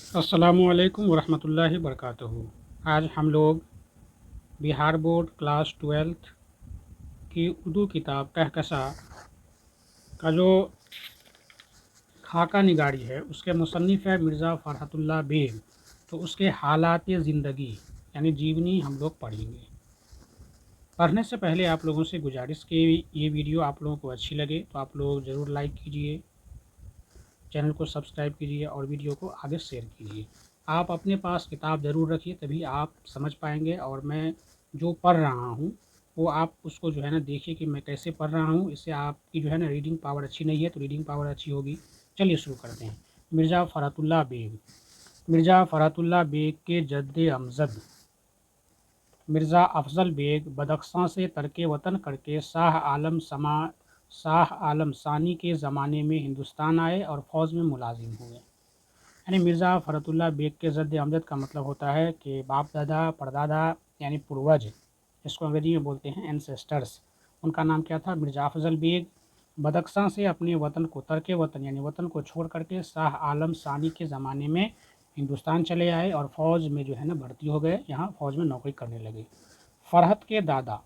अस्सलामुअलैकुम वरहमतुल्लाहि वबरकातुहू। आज हम लोग बिहार बोर्ड क्लास 12th की उर्दू किताब कहकशा का जो खाका निगारी है उसके मुसन्निफ़ है मिर्ज़ा फ़रहतुल्लाह बेग। तो उसके हालात ज़िंदगी यानी जीवनी हम लोग पढ़ेंगे। पढ़ने से पहले आप लोगों से गुजारिश कि ये वीडियो आप लोगों को अच्छी लगे तो आप लोग ज़रूर लाइक कीजिए, चैनल को सब्सक्राइब कीजिए और वीडियो को आगे शेयर कीजिए। आप अपने पास किताब ज़रूर रखिए, तभी आप समझ पाएंगे। और मैं जो पढ़ रहा हूँ वो आप उसको जो है ना देखिए कि मैं कैसे पढ़ रहा हूँ। इससे आपकी जो है ना रीडिंग पावर अच्छी नहीं है तो रीडिंग पावर अच्छी होगी। चलिए शुरू करते हैं। मिर्ज़ा फ़रहतुल्लाह बेग। मिर्ज़ा फ़रहतुल्लाह बेग के जद्दे अमजद मिर्ज़ा अफ़ज़ल बेग बदख्शां से तर्क वतन करके शाह आलम सानी के ज़माने में हिंदुस्तान आए और फ़ौज में मुलाजिम हुए। यानी मिर्ज़ा फ़रहतुल्लाह बेग के जद्द अमजद का मतलब होता है कि बाप दादा परदादा यानी पूर्वज, इसको अंग्रेजी में बोलते हैं एंसेस्टर्स। उनका नाम क्या था? मिर्ज़ा अफ़ज़ल बेग। बदख्शां से अपने वतन को तर्क वतन यानी वतन को छोड़ करके शाह आलम सानी के ज़माने में हिंदुस्तान चले आए और फ़ौज में जो है ना भर्ती हो गए, यहाँ फ़ौज में नौकरी करने लगे। फ़रहत के दादा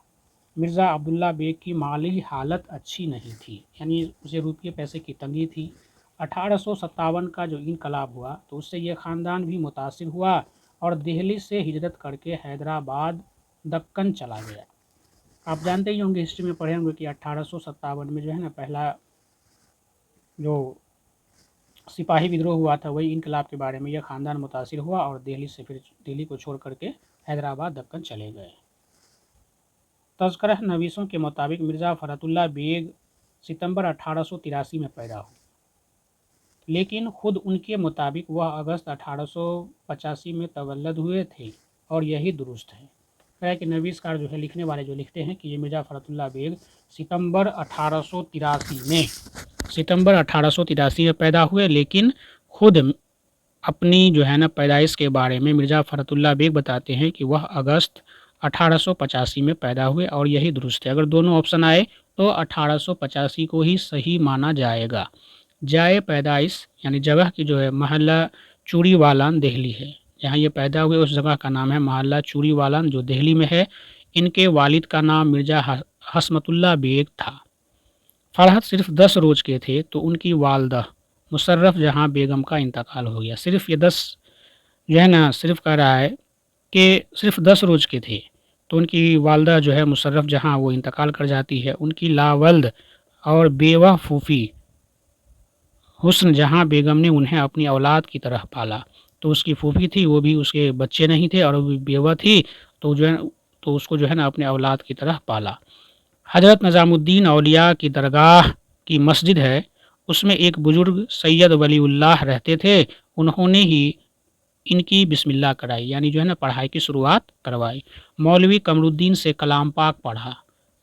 मिर्ज़ा अब्दुल्ला बेग की माली हालत अच्छी नहीं थी, यानी उसे रुपये पैसे की तंगी थी। 1857 का जो इनकलाब हुआ तो उससे ये ख़ानदान भी मुतासिर हुआ और दिल्ली से हिजरत करके हैदराबाद दक्कन चला गया। आप जानते ही होंगे, हिस्ट्री में पढ़े होंगे कि 1857 में जो है ना पहला जो सिपाही विद्रोह हुआ था वही इनकलाब के बारे में यह ख़ानदान मुतासिर हुआ और दिल्ली से फिर दिल्ली को छोड़ करके हैदराबाद दक्कन चले गए। तज़किरा नवीसों के मुताबिक मिर्ज़ा फ़रहतुल्लाह बेग सितंबर 1883 में पैदा हुए, लेकिन खुद उनके मुताबिक वह अगस्त 1885 में तवल्लद हुए थे और यही दुरुस्त है। क्या कि नवीसकार जो है लिखने वाले जो लिखते हैं कि ये मिर्ज़ा फ़रहतुल्लाह बेग सितंबर 1883 में पैदा हुए, लेकिन खुद अपनी जो है ना पैदाइश के बारे में मिर्ज़ा फ़रहतुल्लाह बेग बताते हैं कि वह अगस्त 1885 में पैदा हुए और यही दुरुस्त है। अगर दोनों ऑप्शन आए तो 1885 को ही सही माना जाएगा। जाए पैदाइश यानी जगह की जो है महल्ला चूड़ीवालान दिल्ली है, जहाँ ये पैदा हुए उस जगह का नाम है महल्ला चूड़ीवालान जो दिल्ली में है। इनके वालिद का नाम मिर्ज़ा हस्मतुल्लाह बेग था। फ़रहत सिर्फ 10 रोज़ के थे तो उनकी वालदा मुशर्रफ जहाँ बेगम का इंतकाल हो गया। सिर्फ ये 10 जो है ना सिर्फ कह रहा है कि सिर्फ 10 रोज़ के थे तो उनकी वालदा जो है मुशर्रफ जहाँ वो इंतकाल कर जाती है। उनकी लावल्द और बेवा फूफी हुस्न जहाँ बेगम ने उन्हें अपनी औलाद की तरह पाला। तो उसकी फूफी थी, वो भी उसके बच्चे नहीं थे और वो भी बेवा थी, तो जो है तो उसको जो है ना अपने औलाद की तरह पाला। हज़रत निज़ामुद्दीन औलिया की दरगाह की मस्जिद है, उसमें एक बुज़ुर्ग सैयद वलीउल्लाह रहते थे। उन्होंने ही इनकी बिस्मिल्लाह कराई, यानी जो है ना पढ़ाई की शुरुआत करवाई। मौलवी कमरुद्दीन से कलाम पाक पढ़ा।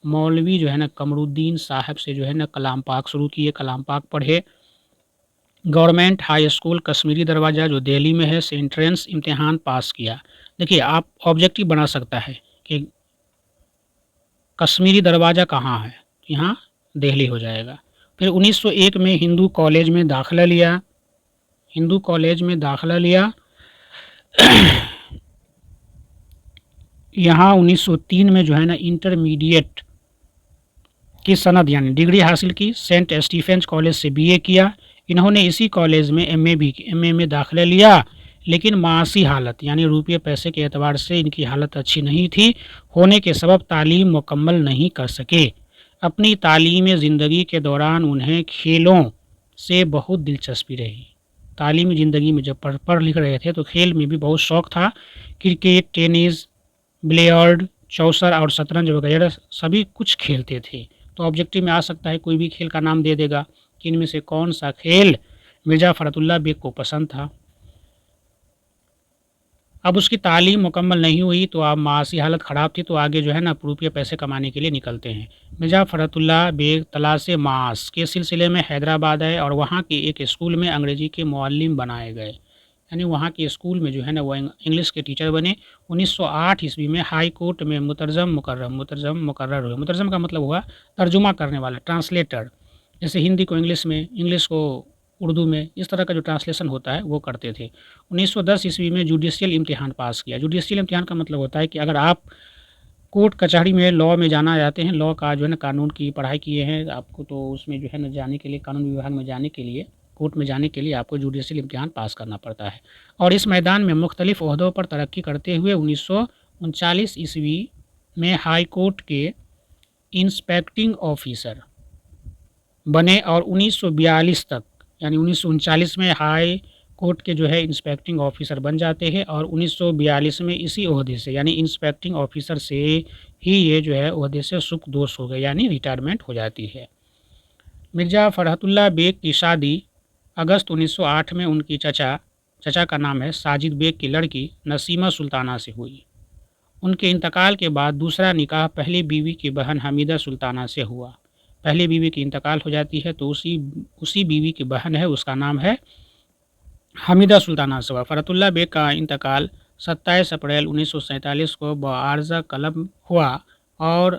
मौलवी जो है ना कमरुद्दीन साहब से जो है ना कलाम पाक शुरू किए, कलाम पाक पढ़े। गवर्नमेंट हाई स्कूल कश्मीरी दरवाज़ा जो दिल्ली में है से एंट्रेंस इम्तिहान पास किया। देखिए आप ऑब्जेक्टिव बना सकता है कि कश्मीरी दरवाज़ा कहाँ है, यहाँ दिल्ली हो जाएगा। फिर 1901 में हिंदू कॉलेज में दाखिला लिया। यहाँ 1903 में जो है ना इंटरमीडिएट की सनद यानी डिग्री हासिल की। सेंट स्टीफेंस कॉलेज से बीए किया। इन्होंने इसी कॉलेज में एमए में दाखिला लिया, लेकिन मासी हालत यानी रुपये पैसे के एतबार से इनकी हालत अच्छी नहीं थी होने के सबब तालीम मुकम्मल नहीं कर सके। अपनी तालीमी ज़िंदगी के दौरान उन्हें खेलों से बहुत दिलचस्पी रही। तालीमी ज़िंदगी में जब पढ़ लिख रहे थे तो खेल में भी बहुत शौक़ था। क्रिकेट, टेनिस, बिलियर्ड, चौसर और शतरंज वगैरह सभी कुछ खेलते थे। तो ऑब्जेक्टिव में आ सकता है कोई भी खेल का नाम दे देगा कि इनमें से कौन सा खेल मिर्ज़ा फ़रहतुल्लाह बेग को पसंद था। अब उसकी तालीम मुकम्मल नहीं हुई तो अब मासी हालत ख़राब थी तो आगे जो है ना रुपये पैसे कमाने के लिए निकलते हैं। मिर्ज़ा फ़रहतुल्लाह बेग तलाश मास के सिलसिले में हैदराबाद आए और वहाँ के एक स्कूल में अंग्रेज़ी के मुअल्लिम बनाए गए, यानी वहाँ के स्कूल में जो है ना वो इंग्लिश के टीचर बने। 1908 ईस्वी में हाई कोर्ट में मुतरजम मुकर्रर हुए। मुतरजम का मतलब हुआ तर्जुमा करने वाला, ट्रांसलेटर। जैसे हिंदी को इंग्लिश में, इंग्लिश को اردو میں، اس طرح کا جو ٹرانسلیشن ہوتا ہے وہ کرتے تھے۔ 1910 عیسوی میں جوڈیشیل امتحان پاس کیا۔ جوڈیشیل امتحان کا مطلب ہوتا ہے کہ اگر آپ کورٹ کچہری میں لاء میں جانا چاہتے ہیں، لاء کا جو ہے نا قانون کی پڑھائی کیے ہیں آپ کو، تو اس میں جو ہے نا جانے کے لیے، قانون وبھاگ میں جانے کے لیے، کورٹ میں جانے کے لیے آپ کو جوڈیشیل امتحان پاس کرنا پڑتا ہے۔ اور اس میدان میں مختلف عہدوں پر ترقی کرتے ہوئے 1939 عیسوی میں ہائی کورٹ کے انسپیکٹنگ آفیسر بنے اور 1942 تک، یعنی 1939 میں ہائی کورٹ کے جو ہے انسپیکٹنگ آفیسر بن جاتے ہیں، اور 1942 میں اسی عہدے سے، یعنی انسپیکٹنگ آفیسر سے ہی یہ جو ہے عہدے سے سکدوش ہو گئے، یعنی ریٹائرمنٹ ہو جاتی ہے۔ مرزا فرحت اللہ بیگ کی شادی اگست 1908 میں ان کی چچا کا نام ہے ساجد بیگ کی لڑکی نسیمہ سلطانہ سے ہوئی۔ ان کے انتقال کے بعد دوسرا نکاح پہلی بیوی کی بہن حمیدہ سلطانہ سے ہوا۔ پہلی بیوی کی انتقال ہو جاتی ہے تو اسی بیوی کی بہن ہے، اس کا نام ہے حمیدہ سلطانہ سے ہوا۔ فرحت اللہ بیگ کا انتقال 27 اپریل 1947 کو بعارضہ قلب ہوا اور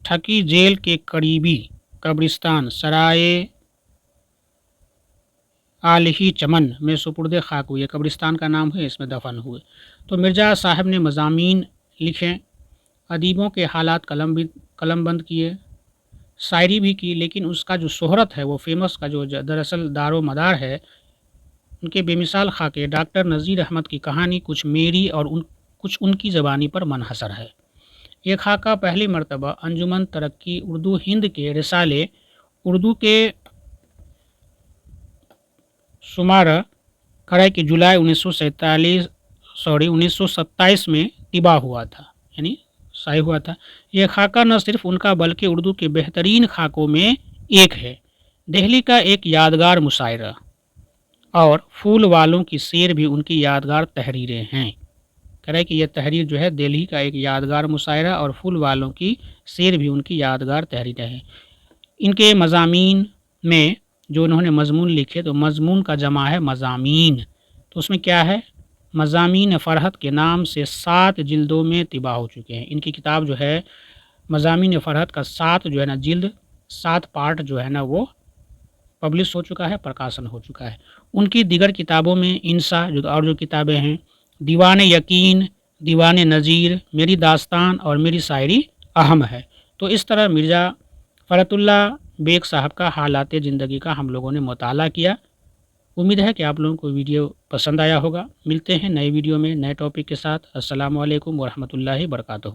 ٹھکی جیل کے قریبی قبرستان سرائے آلہی چمن میں سپرد خاک ہوئے۔ قبرستان کا نام ہے، اس میں دفن ہوئے۔ تو مرزا صاحب نے مضامین لکھے، ادیبوں کے حالات قلم بند کیے، شاعری بھی کی، لیکن اس کا جو شہرت ہے، وہ فیمس کا جو دراصل دار و مدار ہے، ان کے بے مثال خاکے ڈاکٹر نذیر احمد کی کہانی کچھ میری اور کچھ ان کی زبانی پر منحصر ہے۔ یہ خاکہ پہلی مرتبہ انجمن ترقی اردو ہند کے رسالے اردو کے شمارہ کرائے کہ جولائی 1927 میں طبع ہوا تھا، یعنی شائع ہوا تھا۔ یہ خاکہ نہ صرف ان کا بلکہ اردو کے بہترین خاکوں میں ایک ہے۔ دہلی کا ایک یادگار مشاعرہ اور پھول والوں کی سیر بھی ان کی یادگار تحریریں ہیں۔ کہہ رہے کہ یہ تحریر جو ہے دہلی کا ایک یادگار مشاعرہ اور پھول والوں کی سیر بھی ان کی یادگار تحریریں ہیں۔ ان کے مضامین میں جو انہوں نے مضمون لکھے، تو مضمون کا جمع ہے مضامین، تو اس میں کیا ہے، مضامین فرحت کے نام سے 7 جلدوں میں طبع ہو چکے ہیں۔ ان کی کتاب جو ہے مضامین فرحت کا 7 جو ہے نا جلد، 7 پارٹ جو ہے نا وہ پبلش ہو چکا ہے، پرکاشن ہو چکا ہے۔ ان کی دیگر کتابوں میں انسا اور جو کتابیں ہیں، دیوان یقین، دیوان نظیر، میری داستان اور میری شاعری اہم ہے۔ تو اس طرح مرزا فرحت اللہ بیگ صاحب کا حالات زندگی کا ہم لوگوں نے مطالعہ کیا۔ امید ہے کہ آپ لوگوں کو ویڈیو پسند آیا ہوگا۔ ملتے ہیں نئے ویڈیو میں نئے ٹاپک کے ساتھ۔ السلام علیکم ورحمۃ اللہ وبرکاتہ۔